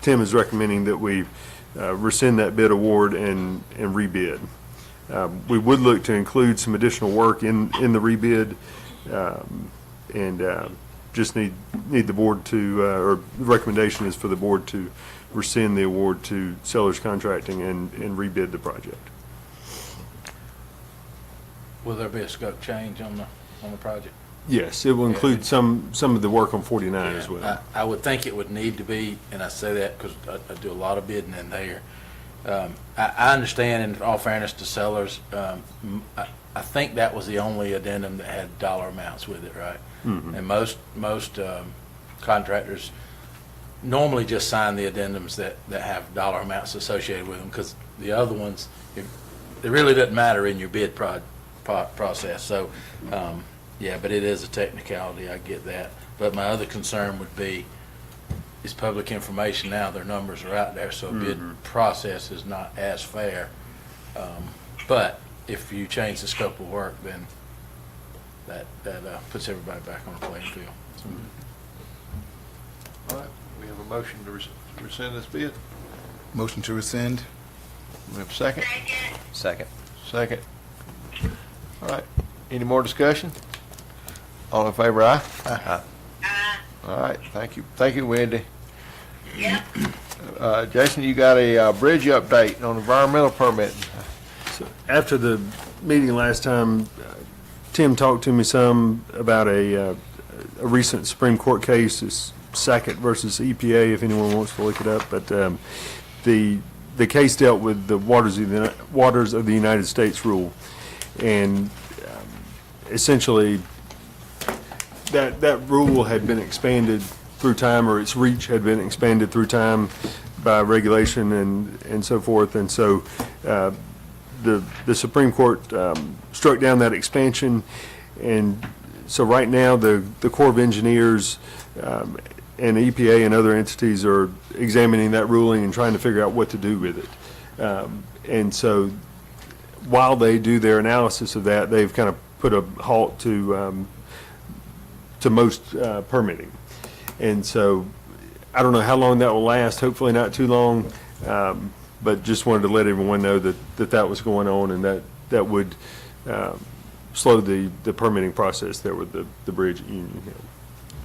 [SPEAKER 11] Tim is recommending that we rescind that bid award and rebid. We would look to include some additional work in the rebid, and just need the board to, or the recommendation is for the board to rescind the award to Sellers Contracting and rebid the project.
[SPEAKER 2] Will there be a scope change on the project?
[SPEAKER 11] Yes, it will include some of the work on 49 as well.
[SPEAKER 2] I would think it would need to be, and I say that because I do a lot of bidding in there. I understand, in all fairness to Sellers, I think that was the only addendum that had dollar amounts with it, right?
[SPEAKER 11] Mhm.
[SPEAKER 2] And most contractors normally just sign the addendums that have dollar amounts associated with them, because the other ones, it really doesn't matter in your bid process. So, yeah, but it is a technicality, I get that. But my other concern would be, it's public information now, their numbers are out there, so a bid process is not as fair. But if you change the scope of work, then that puts everybody back on the playing field.
[SPEAKER 1] All right, we have a motion to rescind this bid.
[SPEAKER 5] Motion to rescind.
[SPEAKER 1] We have a second?
[SPEAKER 12] Second.
[SPEAKER 1] Second. All right, any more discussion? All in favor, aye?
[SPEAKER 12] Aye.
[SPEAKER 1] All right, thank you. Thank you, Wendy.
[SPEAKER 6] Yep.
[SPEAKER 1] Jason, you got a bridge update on environmental permitting.
[SPEAKER 11] So after the meeting last time, Tim talked to me some about a recent Supreme Court case, it's Sackett versus EPA, if anyone wants to look it up. But the case dealt with the Waters of the United States rule, and essentially that rule had been expanded through time, or its reach had been expanded through time by regulation and so forth. And so the Supreme Court struck down that expansion. And so right now, the Corps of Engineers and EPA and other entities are examining that ruling and trying to figure out what to do with it. And so while they do their analysis of that, they've kind of put a halt to most permitting. And so I don't know how long that will last, hopefully not too long, but just wanted to let everyone know that was going on, and that would slow the permitting process there with the bridge at Union Hill.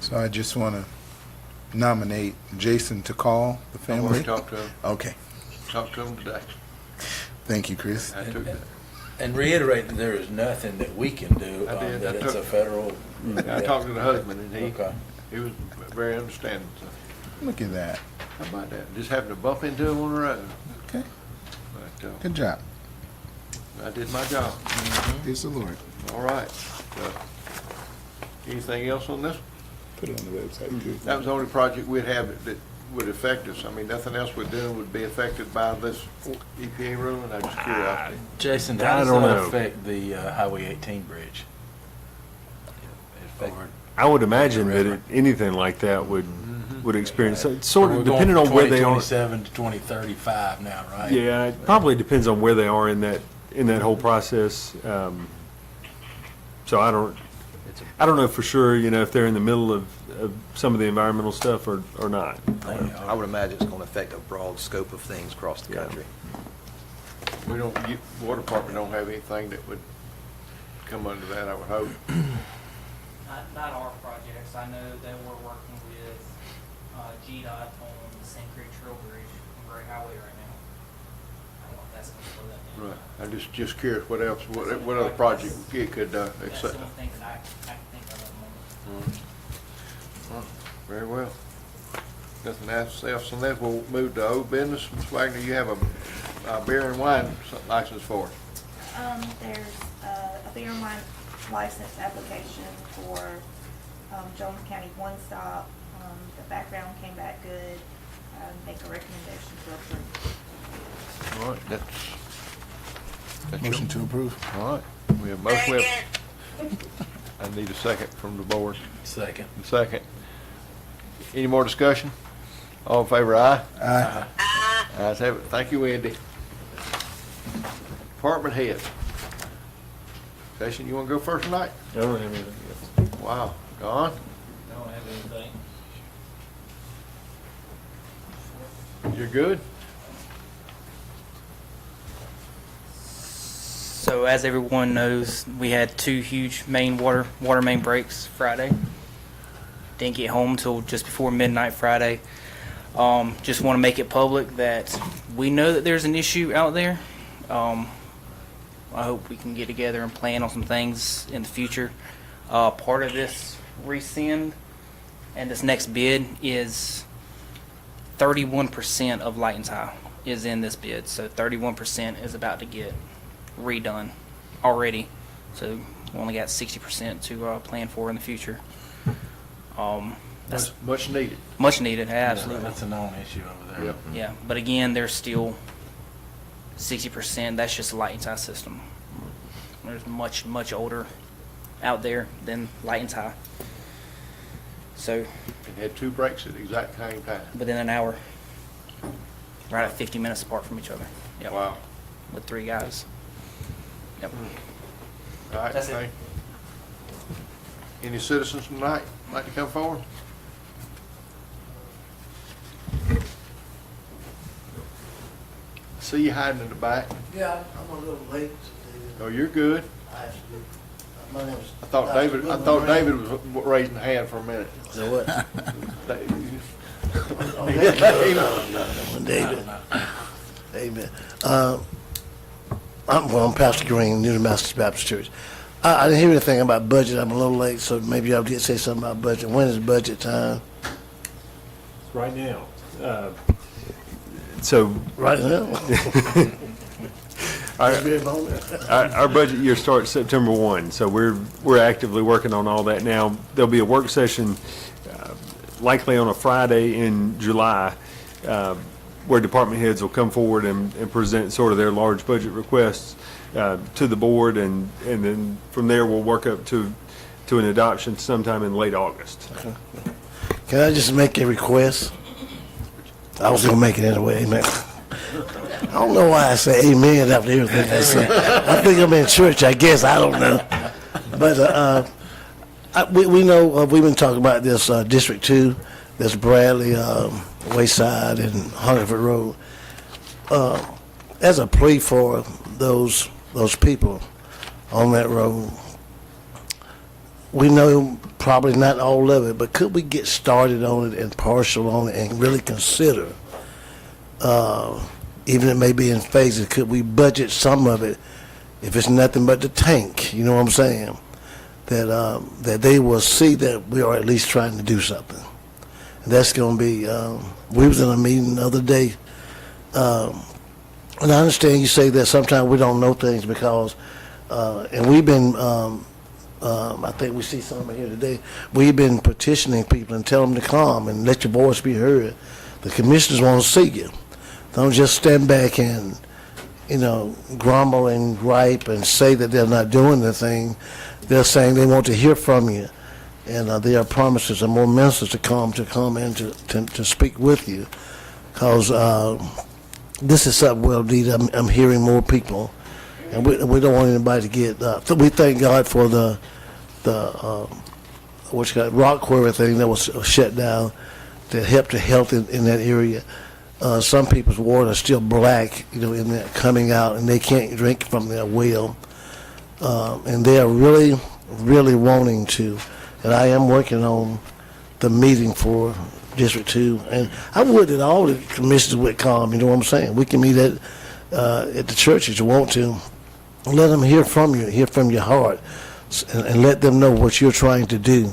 [SPEAKER 5] So I just want to nominate Jason to call the
[SPEAKER 1] I'm
[SPEAKER 5] family.
[SPEAKER 1] going to talk to him.
[SPEAKER 5] Okay.
[SPEAKER 1] Talk to him today.
[SPEAKER 5] Thank you, Chris.
[SPEAKER 1] I took that.
[SPEAKER 2] And reiterate that there is nothing that we can do,
[SPEAKER 1] I did.
[SPEAKER 2] that
[SPEAKER 1] I
[SPEAKER 2] it's
[SPEAKER 1] took-
[SPEAKER 2] a federal.
[SPEAKER 1] I talked to the husband, and
[SPEAKER 2] Okay.
[SPEAKER 1] he was very understanding. So
[SPEAKER 5] Look at that.
[SPEAKER 1] how about that? Just having to bump into him on the road.
[SPEAKER 5] Okay.
[SPEAKER 1] But
[SPEAKER 5] Good job.
[SPEAKER 1] I did my job.
[SPEAKER 5] Praise the Lord.
[SPEAKER 1] All right. Anything else on this?
[SPEAKER 5] Put it on the website too.
[SPEAKER 1] That was the only project we'd have that would affect us. I mean, nothing else we're doing would be affected by this EPA ruling. I'm just curious.
[SPEAKER 2] Jason,
[SPEAKER 11] I
[SPEAKER 2] how does
[SPEAKER 11] don't
[SPEAKER 2] that
[SPEAKER 11] know.
[SPEAKER 2] affect the Highway 18 bridge? Or-
[SPEAKER 11] I would imagine that anything like that would experience, it's sort
[SPEAKER 2] We're
[SPEAKER 11] of
[SPEAKER 2] going
[SPEAKER 11] depending
[SPEAKER 2] from
[SPEAKER 11] on where they are.
[SPEAKER 2] 2027 to 2035 now, right?
[SPEAKER 11] Yeah, it probably depends on where they are in that whole process. So I don't know for sure, if they're in the middle of some of the environmental stuff or not.
[SPEAKER 12] I would imagine it's going to affect a broad scope of things across the country.
[SPEAKER 1] We don't, Water Department don't have anything that would come under that, I would hope.
[SPEAKER 13] Not our projects. I know that we're working with GDOT on the Sand Creek Trail Bridge on Gray Highway right now. I don't know if that's going to slow that down.
[SPEAKER 1] Right. I'm just curious, what else, what other project it could,
[SPEAKER 13] That's the
[SPEAKER 1] accept?
[SPEAKER 13] only thing that I can think of at the moment.
[SPEAKER 1] Very well. Nothing else on that. We'll move to old business. Ms. Wagner, you have a beer and wine license for us.
[SPEAKER 8] There's a beer and wine license application for Jones County One Stop. The background came back good. Make a recommendation to approve.
[SPEAKER 1] All right, that's
[SPEAKER 5] Motion to approve.
[SPEAKER 1] all right. We have motion. I need a second from the board.
[SPEAKER 2] Second.
[SPEAKER 1] Second. Any more discussion? All in favor, aye?
[SPEAKER 5] Aye.
[SPEAKER 1] Ayes have it. Thank you, Wendy. Department head. Jason, you want to go first tonight?
[SPEAKER 11] I don't have anything else.
[SPEAKER 1] Wow, Don?
[SPEAKER 13] I don't have anything.
[SPEAKER 1] You're good?
[SPEAKER 13] So as everyone knows, we had two huge water main breaks Friday. Didn't get home till just before midnight Friday. Just want to make it public that we know that there's an issue out there. I hope we can get together and plan on some things in the future. Part of this rescind and this next bid is 31% of Lighton's High is in this bid. So 31% is about to get redone already. So we only got 60% to plan for in the future. That's
[SPEAKER 1] Much needed.
[SPEAKER 13] much needed, absolutely.
[SPEAKER 2] That's a known issue over there.
[SPEAKER 1] Yep.
[SPEAKER 13] Yeah, but again, there's still 60%, that's just a light and tie system. There's much older out there than light and tie. So,
[SPEAKER 1] And had two breaks at the exact same time.
[SPEAKER 13] within an hour, right at 50 minutes apart from each other. Yep.
[SPEAKER 1] Wow.
[SPEAKER 13] With 3 guys. Yep.
[SPEAKER 1] All right,
[SPEAKER 13] That's it.
[SPEAKER 1] thank you. Any citizens tonight like to come forward? See you hiding in the back.
[SPEAKER 14] Yeah, I'm a little late.
[SPEAKER 1] Oh, you're good.
[SPEAKER 14] My name is.
[SPEAKER 1] I thought David was raising a hand for a minute.
[SPEAKER 14] So what?
[SPEAKER 1] David.
[SPEAKER 14] David. Amen. I'm Pastor Green, New Masters Baptist Church. I didn't hear anything about budget. I'm a little late, so maybe I did say something about budget. When is budget time?
[SPEAKER 11] Right now. So
[SPEAKER 14] Right now?
[SPEAKER 11] our budget year starts September 1, so we're actively working on all that now. There'll be a work session likely on a Friday in July where department heads will come forward and present sort of their large budget requests to the board, and then from there we'll work up to an adoption sometime in late August.
[SPEAKER 14] Can I just make a request? I was gonna make it anyway, amen. I don't know why I say amen after everything I said. I think I'm in church, I guess, I don't know. But we know, we've been talking about this District 2, this Bradley, Wayside, and Hungerford Road. As a plea for those people on that road, we know probably not all of it, but could we get started on it and partial on it and really consider, even it may be in phases, could we budget some of it, if it's nothing but the tank, you know what I'm saying? That they will see that we are at least trying to do something. And that's going to be, we was in a meeting the other day, and I understand you say that sometimes we don't know things because, and we've been, I think we see some here today. We've been petitioning people and tell them to come and let your voice be heard. The commissioners want to see you. Don't just stand back and, grumble and gripe and say that they're not doing the thing. They're saying they want to hear from you, and there are promises and more ministers to come and to speak with you, because this is something well needed. I'm hearing more people, and we don't want anybody to get. We thank God for the rock quarry thing that was shut down that helped the health in that area. Some people's water is still black, in that coming out, and they can't drink from their well. And they are really, really wanting to. And I am working on the meeting for District 2. And I would that all the commissioners would come, you know what I'm saying? We can meet at the church if you want to. Let them hear from you, hear from your heart, and let them know what you're trying to do.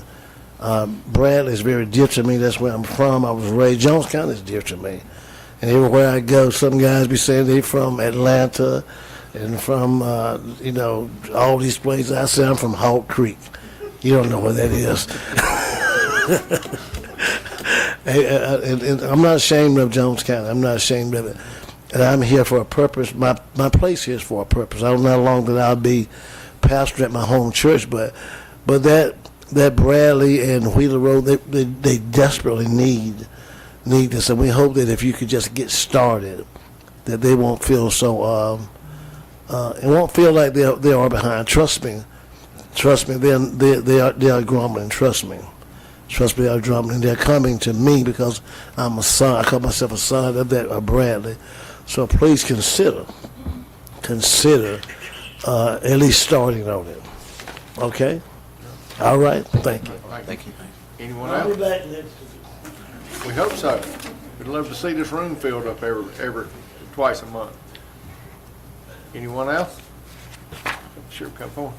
[SPEAKER 14] Bradley is very dear to me. That's where I'm from. I was raised. Jones County is dear to me. And everywhere I go, some guys be saying they from Atlanta and from, all these places. I say I'm from Hawk Creek. You don't know where that is. and I'm not ashamed of Jones County. I'm not ashamed of it. And I'm here for a purpose. My place here is for a purpose. I don't know how long that I'll be pastor at my home church, but that Bradley and Wheeler Road, they desperately need this, and we hope that if you could just get started, that they won't feel so it won't feel like they are behind. Trust me, they are grumbling. Trust me, they are grumbling. They're coming to me because I'm a son. I call myself a son of that Bradley. So please consider at least starting on it. Okay. All right. Thank you.
[SPEAKER 2] Thank you.
[SPEAKER 1] Anyone else? We hope so. We'd love to see this room filled up every twice a month. Anyone else? Sure, come forward.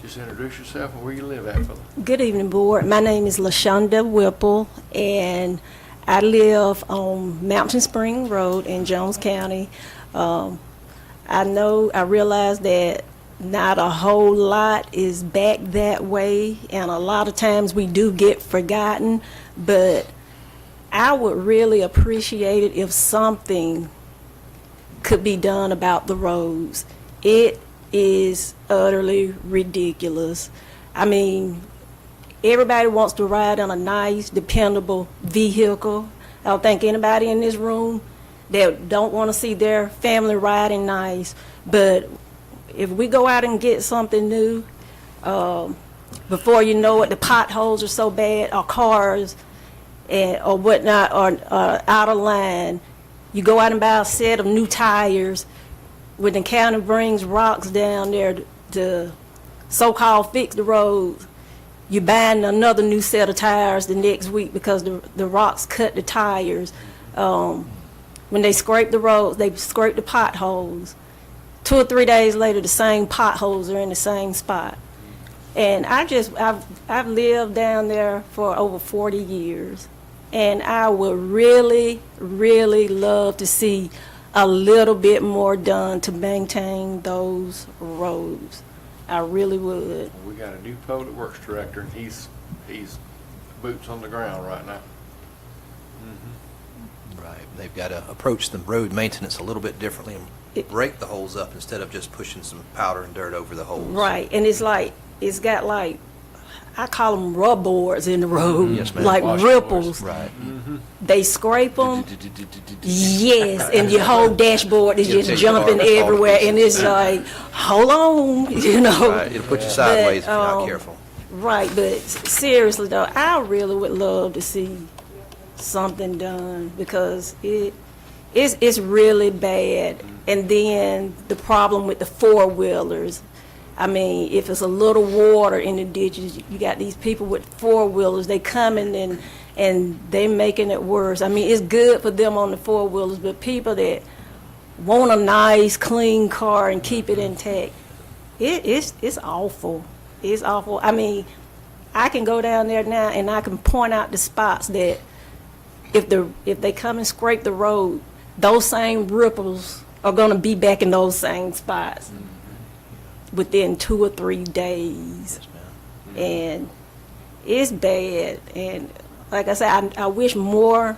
[SPEAKER 1] Just introduce yourself and where you live at, fella.
[SPEAKER 15] Good evening, board. My name is LaShonda Whipple, and I live on Mountain Spring Road in Jones County. I realize that not a whole lot is back that way, and a lot of times we do get forgotten, but I would really appreciate it if something could be done about the roads. It is utterly ridiculous. I mean, everybody wants to ride in a nice, dependable vehicle. I don't think anybody in this room that don't want to see their family riding nice, but if we go out and get something new, before you know it, the potholes are so bad, our cars or whatnot are out of line. You go out and buy a set of new tires. When the county brings rocks down there to so-called fix the roads, you're buying another new set of tires the next week because the rocks cut the tires. When they scrape the roads, they scrape the potholes. 2 or 3 days later, the same potholes are in the same spot. And I've lived down there for over 40 years, and I would really, really love to see a little bit more done to maintain those roads. I really would.
[SPEAKER 1] We got a new public works director, and he's boots on the ground right now.
[SPEAKER 16] Right, they've got to approach the road maintenance a little bit differently and break the holes up instead of just pushing some powder and dirt over the holes.
[SPEAKER 15] Right, and it's got like, I call them rub boards in the road,
[SPEAKER 16] Yes, ma'am.
[SPEAKER 15] like
[SPEAKER 1] Wash
[SPEAKER 15] ripples.
[SPEAKER 16] Right.
[SPEAKER 15] They scrape them. Yes, and your whole dashboard is
[SPEAKER 16] It'll
[SPEAKER 15] just
[SPEAKER 16] take your
[SPEAKER 15] jumping
[SPEAKER 16] car to fall to
[SPEAKER 15] everywhere, and
[SPEAKER 16] pieces.
[SPEAKER 15] it's like, hold on, you know.
[SPEAKER 16] Right, it'll put you sideways if you're not
[SPEAKER 15] um,
[SPEAKER 16] careful.
[SPEAKER 15] Right, but seriously though, I really would love to see something done because it's really bad. And then the problem with the four-wheelers. I mean, if it's a little water in the ditches, you got these people with four-wheelers, they coming and they making it worse. I mean, it's good for them on the four-wheelers, but people that want a nice, clean car and keep it intact, it's awful. It's awful. I mean, I can go down there now and I can point out the spots that if they come and scrape the road, those same ripples are going to be back in those same spots within 2 or 3 days. And it's bad. And like I said, I wish more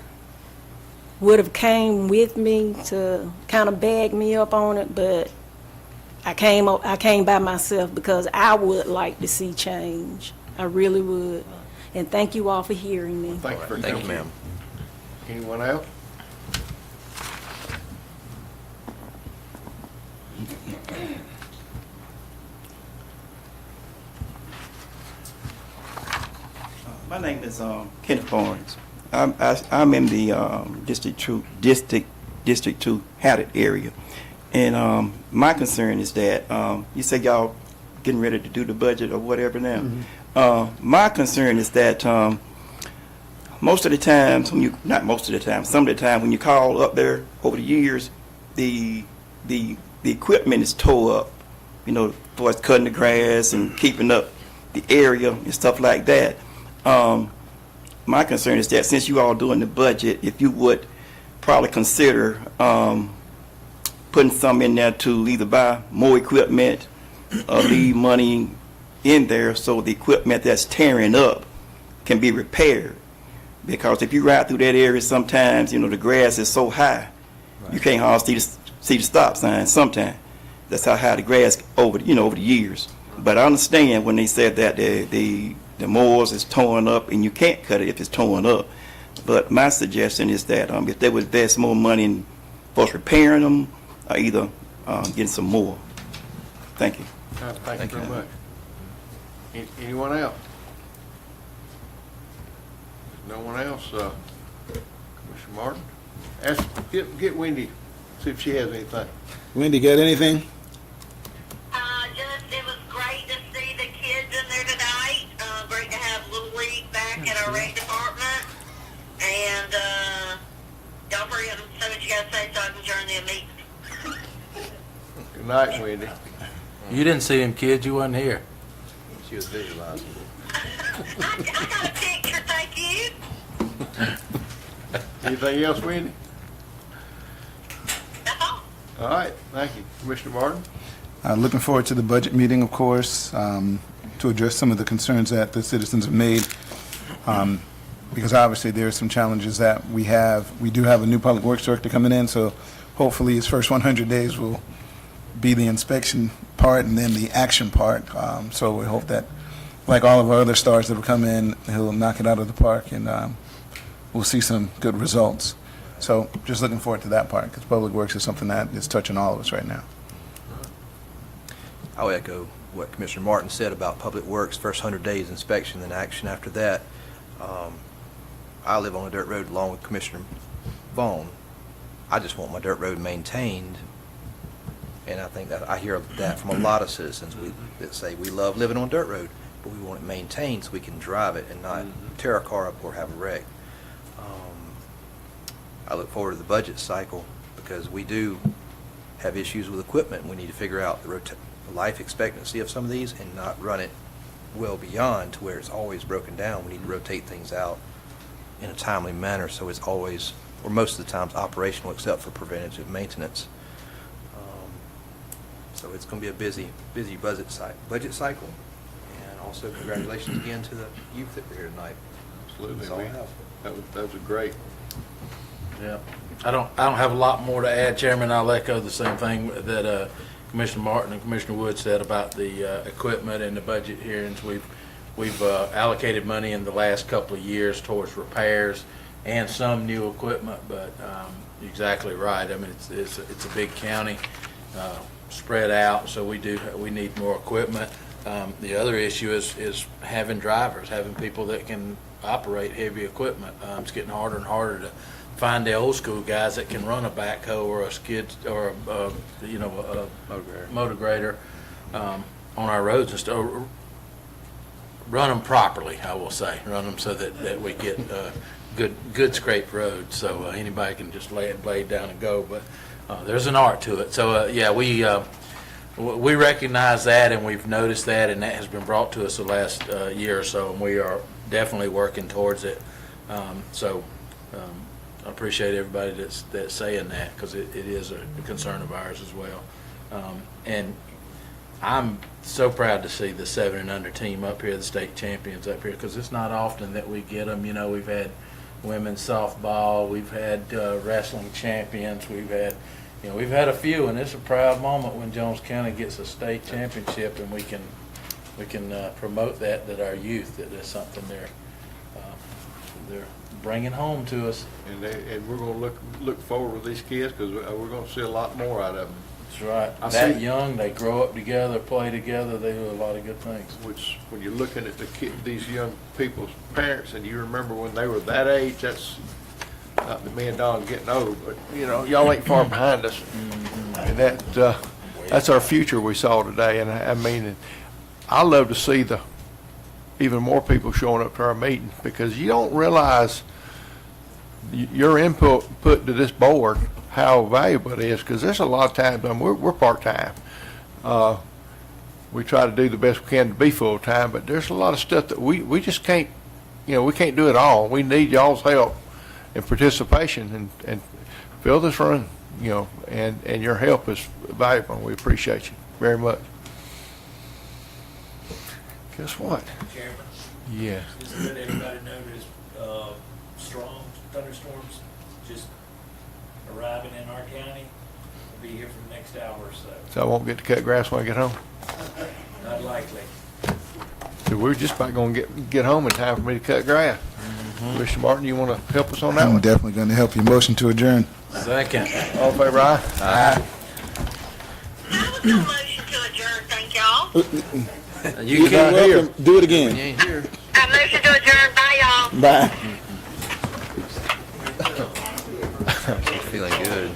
[SPEAKER 15] would have came with me to kind of bag me up on it, but I came by myself because I would like to see change. I really would. And thank you all for hearing me.
[SPEAKER 1] Thank you for
[SPEAKER 16] Thank you,
[SPEAKER 1] coming.
[SPEAKER 16] ma'am.
[SPEAKER 1] Anyone else?
[SPEAKER 17] My name is Kenneth Barnes. I'm in the District 2 Haddon area. And my concern is that you say y'all getting ready to do the budget or whatever now.
[SPEAKER 4] Mm-hmm.
[SPEAKER 17] My concern is that most of the times when not most of the time, some of the time when you call up there over the years, the equipment is tore up, you know, for us cutting the grass and keeping up the area and stuff like that. My concern is that since you all doing the budget, if you would probably consider putting some in there to either buy more equipment or leave money in there so the equipment that's tearing up can be repaired. Because if you ride through that area sometimes, you know, the grass is so high, you can't hardly see the stop sign sometimes. That's how high the grass over the years. But I understand when they said that the mowers is torn up and you can't cut it if it's torn up. But my suggestion is that if they would invest more money in for repairing them or either getting some more. Thank you.
[SPEAKER 1] Thank you very much. Anyone else? No one else? Commissioner Martin? Get Wendy, see if she has anything.
[SPEAKER 5] Wendy, got anything?
[SPEAKER 6] It was great to see the kids in there tonight. Great to have Little League back at our rec department. And y'all forget to say what you got to say so I can adjourn the meeting.
[SPEAKER 1] Good night, Wendy.
[SPEAKER 2] You didn't see him, kid. You wasn't here.
[SPEAKER 1] She was visualizing.
[SPEAKER 6] I got a picture, thank you.
[SPEAKER 1] Anything else, Wendy? All right, thank you. Commissioner Martin?
[SPEAKER 5] Looking forward to the budget meeting, of course, to address some of the concerns that the citizens have made. Because obviously there are some challenges that we have. We do have a new public works director coming in, so hopefully his first 100 days will be the inspection part and then the action part. So we hope that, like all of our other stars that have come in, he'll knock it out of the park, and we'll see some good results. So just looking forward to that part, because public works is something that is touching all of us right now.
[SPEAKER 16] I'll echo what Commissioner Martin said about Public Works, first 100 days inspection, then action after that. I live on a dirt road along with Commissioner Vaughn. I just want my dirt road maintained, and I think that I hear that from a lot of citizens that say we love living on a dirt road, but we want it maintained so we can drive it and not tear a car up or have a wreck. I look forward to the budget cycle because we do have issues with equipment. We need to figure out the life expectancy of some of these and not run it well beyond to where it's always broken down. We need to rotate things out in a timely manner so it's always, or most of the times, operational except for preventative maintenance. So it's going to be a busy budget cycle. And also congratulations again to the youth that were here tonight.
[SPEAKER 1] Absolutely.
[SPEAKER 16] That's all I have.
[SPEAKER 1] That was great.
[SPEAKER 2] Yeah, I don't have a lot more to add, Chairman. I'll echo the same thing that Commissioner Martin and Commissioner Wood said about the equipment and the budget hearings. We've allocated money in the last couple of years towards repairs and some new equipment, but you're exactly right. I mean, it's a big county, spread out, so we need more equipment. The other issue is having drivers, having people that can operate heavy equipment. It's getting harder and harder to find the old school guys that can run a backhoe or a skid or a motor grader on our roads and stuff. Run them properly, I will say. Run them so that we get good scraped roads, so anybody can just lay a blade down and go. But there's an art to it. So yeah, we recognize that, and we've noticed that, and that has been brought to us the last year or so, and we are definitely working towards it. I appreciate everybody that's saying that, because it is a concern of ours as well. And I'm so proud to see the 7 and under team up here, the state champions up here, because it's not often that we get them. You know, we've had women's softball, we've had wrestling champions, we've had a few, and it's a proud moment when Jones County gets a state championship, and we can promote that our youth, that's something they're bringing home to us.
[SPEAKER 1] And we're going to look forward with these kids, because we're going to see a lot more out of them.
[SPEAKER 2] That's right. Young, they grow up together, play together, they do a lot of good things.
[SPEAKER 1] Which, when you're looking at these young people's parents, and you remember when they were that age, that's not that me and Don getting old, but y'all ain't far behind us. And that's our future we saw today. And I mean, I love to see even more people showing up to our meeting, because you don't realize your input to this board, how valuable it is, because there's a lot of times, we're part-time. We try to do the best we can to be full-time, but there's a lot of stuff that we just can't, we can't do it all. We need y'all's help and participation, and fill this room, and your help is valuable, and we appreciate you very much. Guess what?
[SPEAKER 18] Chairman?
[SPEAKER 1] Yeah.
[SPEAKER 18] Just to let everybody know there's strong thunderstorms just arriving in our county. We'll be here for the next hour or so.
[SPEAKER 1] So I won't get to cut grass when I get home?
[SPEAKER 18] Not likely.
[SPEAKER 1] So we're just about going to get home in time for me to cut grass. Mr. Martin, you want to help us on that
[SPEAKER 5] I'm
[SPEAKER 1] one?
[SPEAKER 5] definitely going to help you. Motion to adjourn.
[SPEAKER 2] Second.
[SPEAKER 1] All in favor, aye?
[SPEAKER 2] Aye.
[SPEAKER 6] That was no motion to adjourn, thank y'all.
[SPEAKER 2] You can't hear.
[SPEAKER 5] Do it again.
[SPEAKER 2] You ain't here.
[SPEAKER 6] I motion to adjourn, bye y'all.
[SPEAKER 5] Bye.
[SPEAKER 16] Feeling good.